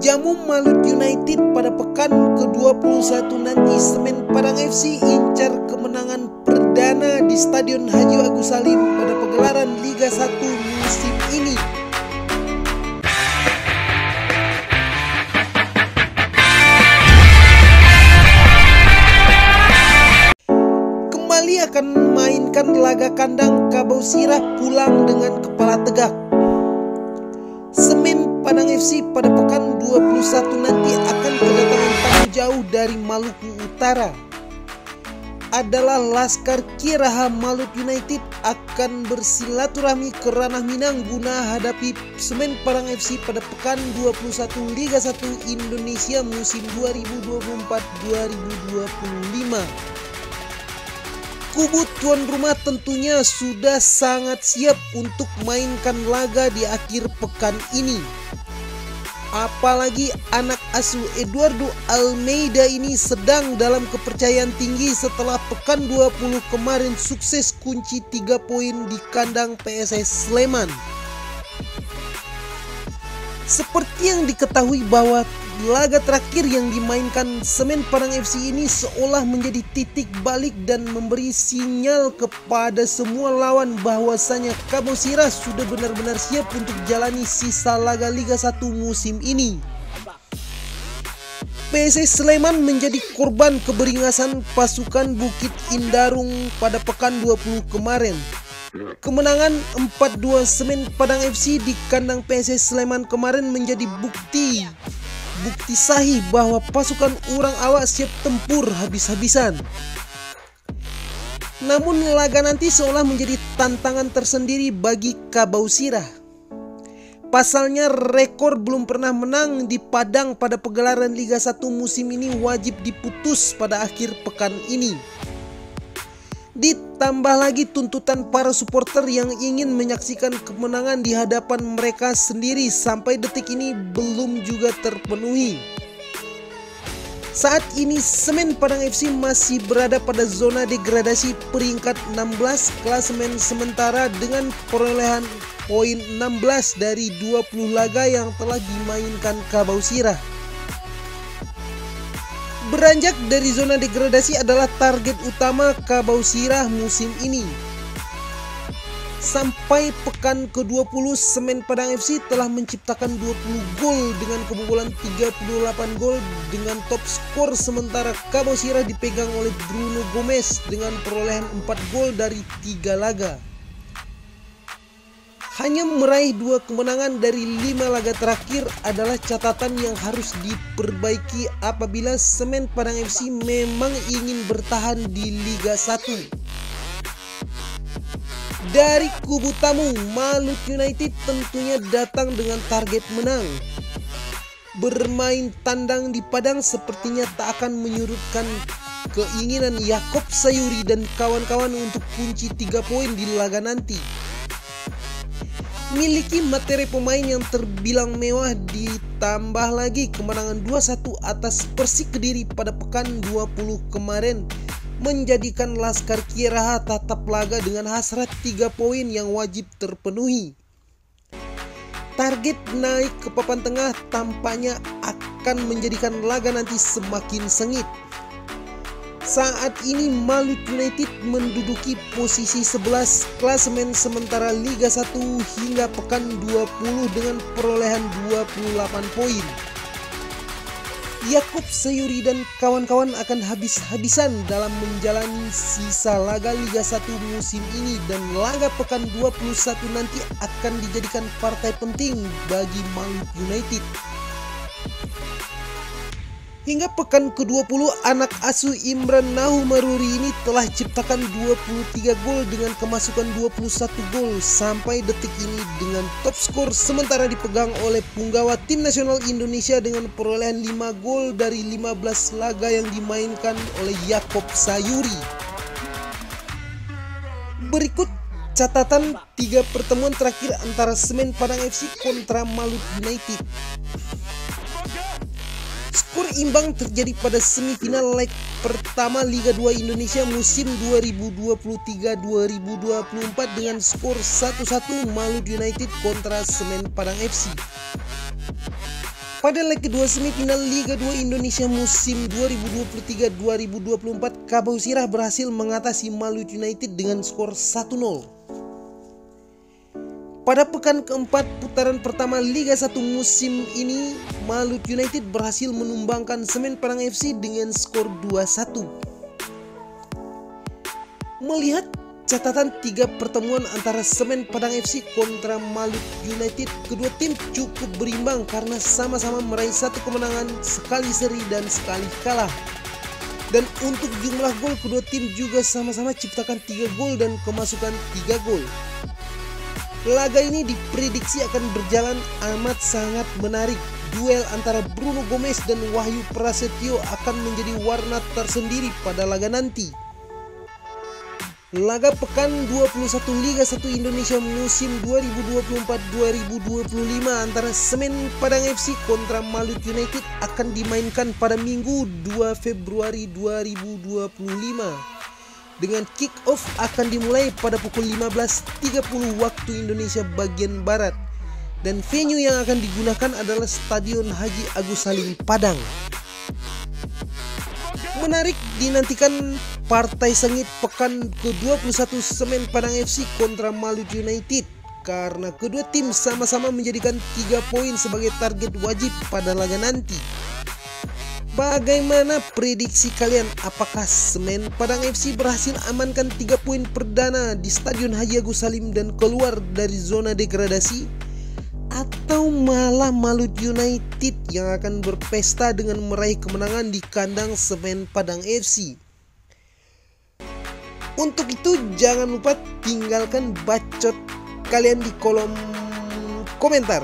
Jamu Malut United pada pekan ke-21 nanti Semen Padang FC incar kemenangan perdana di Stadion Haji Agus Salim pada pegelaran Liga 1 musim ini. Kembali akan memainkan laga kandang Kabau Sirah pulang dengan kepala tegak. Semen Padang FC pada pekan 21 nanti akan kedatangan tamu jauh dari Maluku Utara. Adalah Laskar Kiraha Malut United akan bersilaturahmi ke Ranah Minang guna hadapi Semen Padang FC pada pekan 21 Liga 1 Indonesia musim 2024-2025. Kubu tuan rumah tentunya sudah sangat siap untuk mainkan laga di akhir pekan ini. Apalagi anak asuh Eduardo Almeida ini sedang dalam kepercayaan tinggi setelah pekan 20 kemarin sukses kunci 3 poin di kandang PSS Sleman. Seperti yang diketahui bahwa laga terakhir yang dimainkan Semen Padang FC ini seolah menjadi titik balik dan memberi sinyal kepada semua lawan bahwasanya Kabau Sirah sudah benar-benar siap untuk jalani sisa laga Liga 1 musim ini. PSS Sleman menjadi korban keberingasan pasukan Bukit Indarung pada pekan 20 kemarin. Kemenangan 4-2 Semen Padang FC di kandang PSS Sleman kemarin menjadi bukti sahih bahwa pasukan Urang Awak siap tempur habis-habisan. Namun laga nanti seolah menjadi tantangan tersendiri bagi Kabau Sirah. Pasalnya rekor belum pernah menang di Padang pada pegelaran Liga 1 musim ini wajib diputus pada akhir pekan ini. Ditambah lagi tuntutan para supporter yang ingin menyaksikan kemenangan di hadapan mereka sendiri sampai detik ini belum juga terpenuhi. Saat ini Semen Padang FC masih berada pada zona degradasi peringkat 16 klasemen sementara dengan perolehan poin 16 dari 20 laga yang telah dimainkan Kabau Sirah. Beranjak dari zona degradasi adalah target utama Kabau Sirah musim ini. Sampai pekan ke-20 Semen Padang FC telah menciptakan 20 gol dengan kebobolan 38 gol dengan top skor sementara Kabau Sirah dipegang oleh Bruno Gomez dengan perolehan 4 gol dari 3 laga. Hanya meraih 2 kemenangan dari 5 laga terakhir adalah catatan yang harus diperbaiki apabila Semen Padang FC memang ingin bertahan di Liga 1. Dari kubu tamu, Malut United tentunya datang dengan target menang. Bermain tandang di Padang sepertinya tak akan menyurutkan keinginan Yaakob Sayuri dan kawan-kawan untuk kunci 3 poin di laga nanti. Miliki materi pemain yang terbilang mewah ditambah lagi kemenangan 2-1 atas Persik Kediri pada pekan 20 kemarin menjadikan Laskar Kiraha tatap laga dengan hasrat 3 poin yang wajib terpenuhi. Target naik ke papan tengah tampaknya akan menjadikan laga nanti semakin sengit. Saat ini Malut United menduduki posisi 11 klasemen sementara Liga 1 hingga pekan 20 dengan perolehan 28 poin. Yaakob Sayuri dan kawan-kawan akan habis-habisan dalam menjalani sisa laga Liga 1 musim ini dan laga pekan 21 nanti akan dijadikan partai penting bagi Malut United. Hingga pekan ke-20 anak asuh Imran Nahumaruri ini telah ciptakan 23 gol dengan kemasukan 21 gol sampai detik ini dengan top skor sementara dipegang oleh punggawa tim nasional Indonesia dengan perolehan 5 gol dari 15 laga yang dimainkan oleh Yaakob Sayuri. Berikut catatan 3 pertemuan terakhir antara Semen Padang FC kontra Malut United. Skor imbang terjadi pada semifinal leg pertama Liga 2 Indonesia musim 2023-2024 dengan skor 1-1 Malut United kontra Semen Padang FC. Pada leg kedua semifinal Liga 2 Indonesia musim 2023-2024, Kabau Sirah berhasil mengatasi Malut United dengan skor 1-0. Pada pekan keempat putaran pertama Liga 1 musim ini, Malut United berhasil menumbangkan Semen Padang FC dengan skor 2-1. Melihat catatan 3 pertemuan antara Semen Padang FC kontra Malut United, kedua tim cukup berimbang karena sama-sama meraih 1 kemenangan, sekali seri dan sekali kalah. Dan untuk jumlah gol, kedua tim juga sama-sama ciptakan 3 gol dan kemasukan 3 gol. Laga ini diprediksi akan berjalan amat sangat menarik. Duel antara Bruno Gomez dan Wahyu Prasetyo akan menjadi warna tersendiri pada laga nanti. Laga pekan 21 Liga 1 Indonesia musim 2024-2025 antara Semen Padang FC kontra Malut United akan dimainkan pada Minggu 2 Februari 2025. Dengan kick off akan dimulai pada pukul 15.30 waktu Indonesia bagian Barat. Dan venue yang akan digunakan adalah Stadion Haji Agus Salim Padang. Menarik dinantikan partai sengit pekan ke-21 Semen Padang FC kontra Malut United karena kedua tim sama-sama menjadikan 3 poin sebagai target wajib pada laga nanti. Bagaimana prediksi kalian? Apakah Semen Padang FC berhasil amankan 3 poin perdana di Stadion Haji Agus Salim dan keluar dari zona degradasi? Atau malah Malut United yang akan berpesta dengan meraih kemenangan di kandang Semen Padang FC? Untuk itu jangan lupa tinggalkan bacot kalian di kolom komentar.